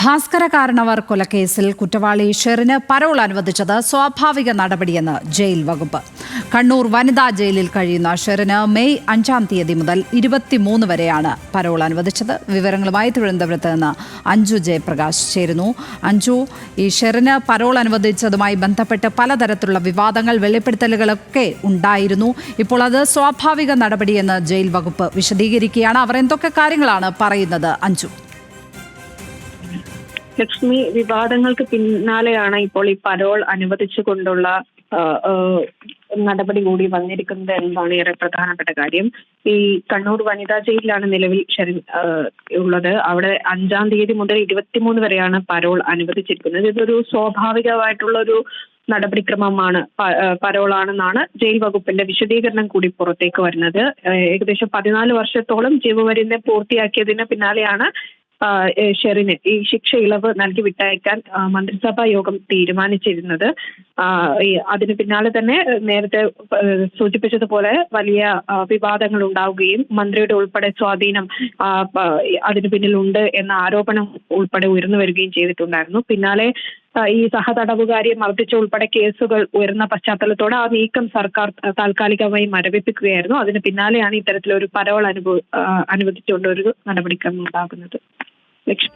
ഭാസ്കര കാരണവർ കൊലക്കേസിൽ കുറ്റവാളി ഷെറിന് പരോൾ അനുവദിച്ചത് സ്വാഭാവിക നടപടിയെന്ന് ജയിൽ വകുപ്പ്. കണ്ണൂർ വനിതാ ജയിലിൽ കഴിയുന്ന ഷെറിന് മെയ് 5-ാം തീയതി മുതൽ 23 വരെയാണ് പരോൾ അനുവദിച്ചത്. വിവരങ്ങളുമായി തിരുവനന്തപുരത്ത് നിന്ന് അഞ്ജു ജയപ്രകാശ് ചേരുന്നു. അഞ്ജു, ഈ ഷെറിന് പരോൾ അനുവദിച്ചതുമായി ബന്ധപ്പെട്ട് പലതരത്തിലുള്ള വിവാദങ്ങൾ, വെളിപ്പെടുത്തലുകളൊക്കെ ഉണ്ടായിരുന്നു. ഇപ്പോൾ അത് സ്വാഭാവിക നടപടിയെന്ന് ജയിൽ വകുപ്പ് വിശദീകരിക്കുകയാണ്. അവർ എന്തൊക്കെ കാര്യങ്ങളാണ് പറയുന്നത്, അഞ്ജു? ലക്ഷ്മി, വിവാദങ്ങൾക്ക് പിന്നാലെയാണ് ഇപ്പോൾ ഈ പരോൾ അനുവദിച്ചുകൊണ്ടുള്ള നടപടി കൂടി വന്നിരിക്കുന്നത് എന്നതാണ് ഏറെ പ്രധാനപ്പെട്ട കാര്യം. ഈ കണ്ണൂർ വനിതാ ജയിലിലാണ് നിലവിൽ ഷെറിൻ ഉള്ളത്. അവിടെ 5-ാം തീയതി മുതൽ 23 വരെയാണ് പരോൾ അനുവദിച്ചിരിക്കുന്നത്. ഇതൊരു സ്വാഭാവികമായിട്ടുള്ള ഒരു നടപടിക്രമമാണ്, പരോളാണെന്നാണ് ജയിൽ വകുപ്പിന്റെ വിശദീകരണം കൂടി പുറത്തേക്ക് വരുന്നത്. ഏകദേശം 14 വർഷത്തോളം ജീവപര്യന്തം പൂർത്തിയാക്കിയതിന് പിന്നാലെയാണ് ഷെറിന് ഈ ശിക്ഷ ഇളവ് നൽകി വിട്ടയക്കാൻ മന്ത്രിസഭാ യോഗം തീരുമാനിച്ചിരുന്നത്. അതിന് പിന്നാലെ തന്നെ നേരത്തെ സൂചിപ്പിച്ചതുപോലെ വലിയ വിവാദങ്ങൾ ഉണ്ടാവുകയും മന്ത്രിയുടെ ഉൾപ്പെടെ സ്വാധീനം അതിന് പിന്നിലുണ്ട് എന്ന ആരോപണം ഉൾപ്പെടെ ഉയർന്നു വരികയും ചെയ്തിട്ടുണ്ടായിരുന്നു. പിന്നാലെ ഈ സഹതടവുകാരിയെ മർദ്ദിച്ച ഉൾപ്പെടെ കേസുകൾ ഉയർന്ന പശ്ചാത്തലത്തോടെ ആ നീക്കം സർക്കാർ താൽക്കാലികമായി മരവിപ്പിക്കുകയായിരുന്നു. അതിന് പിന്നാലെയാണ് ഇത്തരത്തിലൊരു പരോൾ അനുവദിച്ചുകൊണ്ട് ഒരു നടപടിക്രമം ഉണ്ടാകുന്നത്. ലക്ഷ്മി.